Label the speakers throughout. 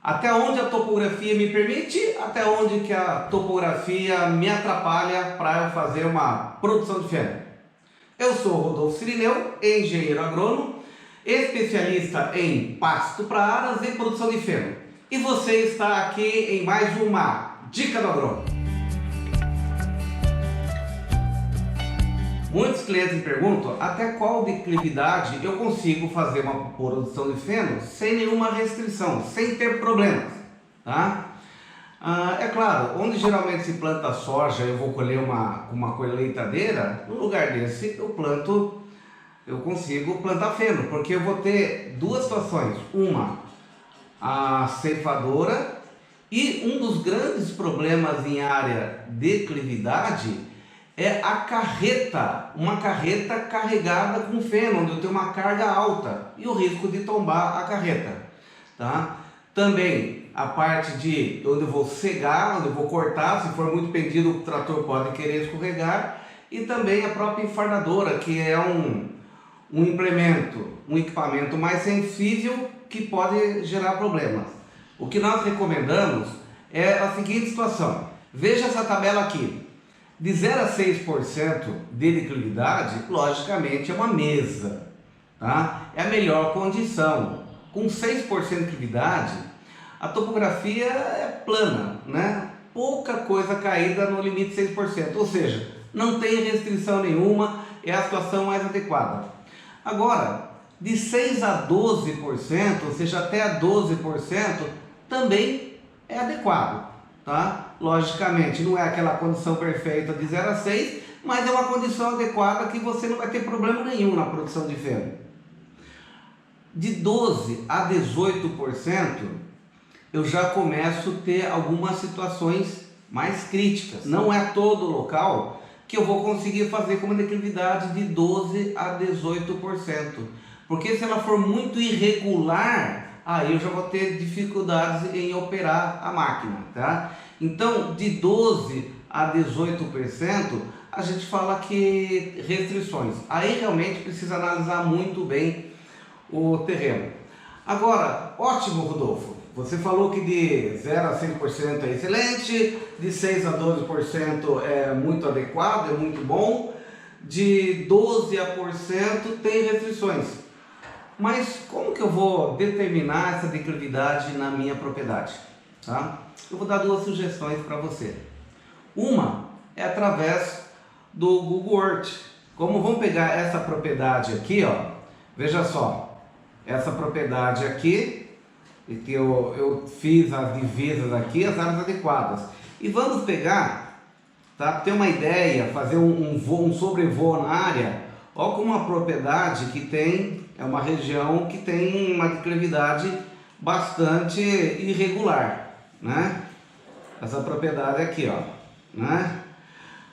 Speaker 1: Até onde a topografia me permite, até onde que a topografia me atrapalha para eu fazer uma produção de feno. Eu sou Rodolfo Cirineu, engenheiro agrônomo, especialista em pasto para aras e produção de feno. E você está aqui em mais uma Dica do Agrônomo. Muitos clientes me perguntam até qual declividade eu consigo fazer uma produção de feno sem nenhuma restrição, sem ter problemas, tá? É claro, onde geralmente se planta soja, eu vou colher uma colheitadeira, no lugar desse eu consigo plantar feno, porque eu vou ter duas situações, uma, a ceifadora, e um dos grandes problemas em área de declividade é a carreta, uma carreta carregada com feno, onde eu tenho uma carga alta e o risco de tombar a carreta, tá? Também a parte de onde eu vou cegar, onde eu vou cortar, se for muito pendido o trator pode querer escorregar, e também a própria enfardadora, que é um implemento, um equipamento mais sensível que pode gerar problemas. O que nós recomendamos é a seguinte situação, veja essa tabela aqui. De 0 a 6% de declividade, logicamente é uma mesa, tá? É a melhor condição. Com 6% de declividade, a topografia é plana, né? Pouca coisa caída no limite de 6%, ou seja, não tem restrição nenhuma, é a situação mais adequada. Agora, de 6 a 12%, ou seja, até 12%, também é adequado, tá? Logicamente, não é aquela condição perfeita de 0 a 6, mas é uma condição adequada que você não vai ter problema nenhum na produção de feno. De 12 a 18%, eu já começo a ter algumas situações mais críticas. Não é todo local que eu vou conseguir fazer com uma declividade de 12 a 18%. Porque se ela for muito irregular, aí eu já vou ter dificuldades em operar a máquina, tá? Então, de 12 a 18%, a gente fala que restrições. Aí realmente precisa analisar muito bem o terreno. Agora, ótimo, Rodolfo. Você falou que de 0 a 5% é excelente, de 6 a 12% é muito adequado, é muito bom, de 12 a 1% tem restrições. Mas como que eu vou determinar essa declividade na minha propriedade? Tá? Eu vou dar duas sugestões para você. Uma é através do Google Earth. Como vamos pegar essa propriedade aqui, ó, veja só, essa propriedade aqui, que eu fiz as divisas aqui, as áreas adequadas. E vamos pegar, tá, para ter uma ideia, fazer um sobrevoo na área. Olha como uma propriedade que tem, é uma região que tem uma declividade bastante irregular, né? Essa propriedade aqui, ó, né?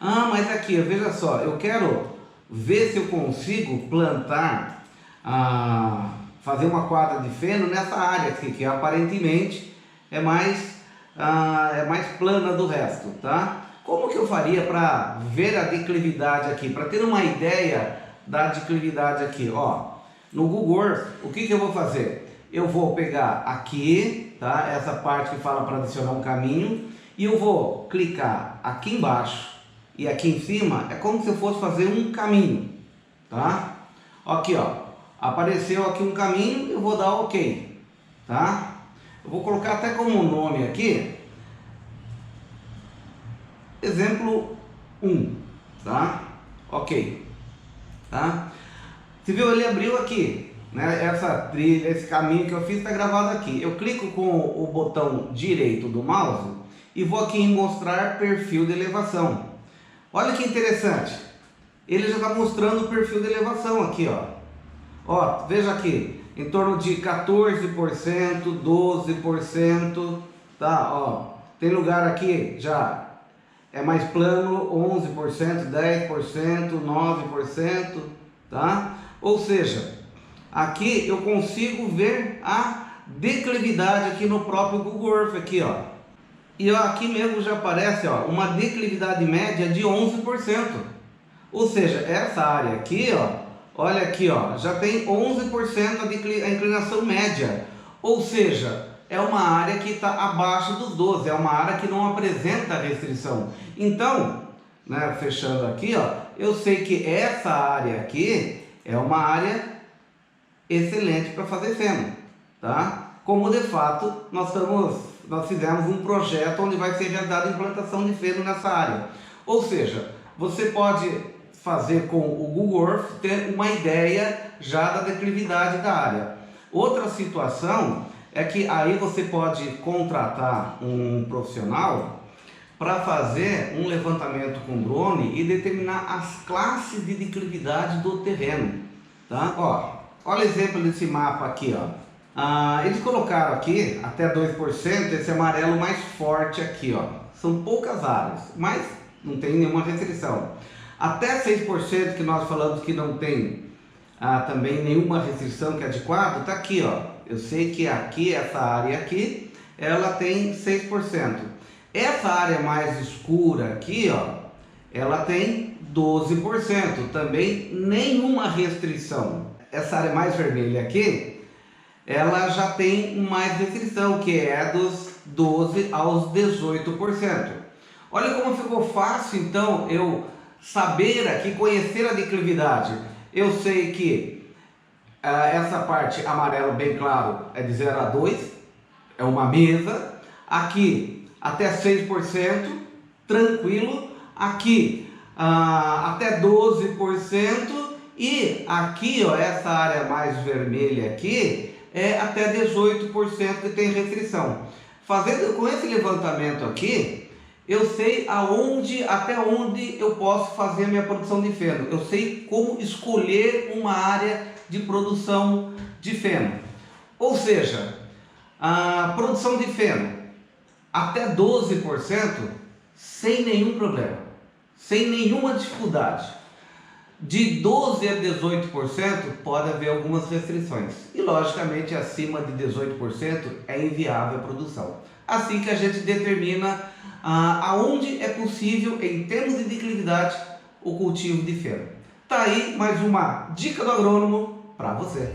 Speaker 1: Mas aqui, veja só, eu quero ver se eu consigo plantar, fazer uma quadra de feno nessa área aqui, que aparentemente é mais plana do resto, tá? Como que eu faria para ver a declividade aqui, para ter uma ideia da declividade aqui, ó? No Google Earth, o que eu vou fazer? Eu vou pegar aqui, tá? Essa parte que fala para adicionar um caminho, e eu vou clicar aqui embaixo e aqui em cima, é como se eu fosse fazer um caminho, tá? Aqui, ó, apareceu aqui um caminho, eu vou dar OK, tá? Eu vou colocar até como nome aqui, exemplo 1, tá? OK, tá? Você viu, ele abriu aqui, né? Essa trilha, esse caminho que eu fiz está gravado aqui. Eu clico com o botão direito do mouse e vou aqui em mostrar perfil de elevação. Olha que interessante, ele já está mostrando o perfil de elevação aqui, ó. Ó, veja aqui, em torno de 14%, 12%, tá? Ó, tem lugar aqui já é mais plano, 11%, 10%, 9%, tá? Ou seja, aqui eu consigo ver a declividade aqui no próprio Google Earth aqui, ó. E ó, aqui mesmo já aparece, ó, uma declividade média de 11%. Ou seja, essa área aqui, ó, olha aqui, ó, já tem 11% a inclinação média. Ou seja, é uma área que está abaixo dos 12, é uma área que não apresenta restrição. Então, né, fechando aqui, ó, eu sei que essa área aqui é uma área excelente para fazer feno, tá? Como de fato nós fizemos um projeto onde vai ser realizada a implantação de feno nessa área. Ou seja, você pode fazer com o Google Earth ter uma ideia já da declividade da área. Outra situação é que aí você pode contratar um profissional para fazer um levantamento com drone e determinar as classes de declividade do terreno, tá? Ó, olha o exemplo desse mapa aqui, ó. Eles colocaram aqui até 2%, esse amarelo mais forte aqui, ó. São poucas áreas, mas não tem nenhuma restrição. Até 6% que nós falamos que não tem também nenhuma restrição que é adequado, está aqui, ó. Eu sei que aqui, essa área aqui, ela tem 6%. Essa área mais escura aqui, ó, ela tem 12%, também nenhuma restrição. Essa área mais vermelha aqui, ela já tem mais restrição, que é dos 12 aos 18%. Olha como ficou fácil, então, eu saber aqui, conhecer a declividade. Eu sei que essa parte amarelo bem claro é de 0 a 2, é uma mesa. Aqui até 6%, tranquilo. Aqui até 12%. E aqui, ó, essa área mais vermelha aqui é até 18% que tem restrição. Fazendo com esse levantamento aqui, eu sei até onde eu posso fazer a minha produção de feno. Eu sei como escolher uma área de produção de feno. Ou seja, a produção de feno até 12% sem nenhum problema, sem nenhuma dificuldade. De 12 a 18% pode haver algumas restrições. E logicamente acima de 18% é inviável a produção. Assim que a gente determina aonde é possível, em termos de declividade, o cultivo de feno. Tá aí mais uma dica do agrônomo para você.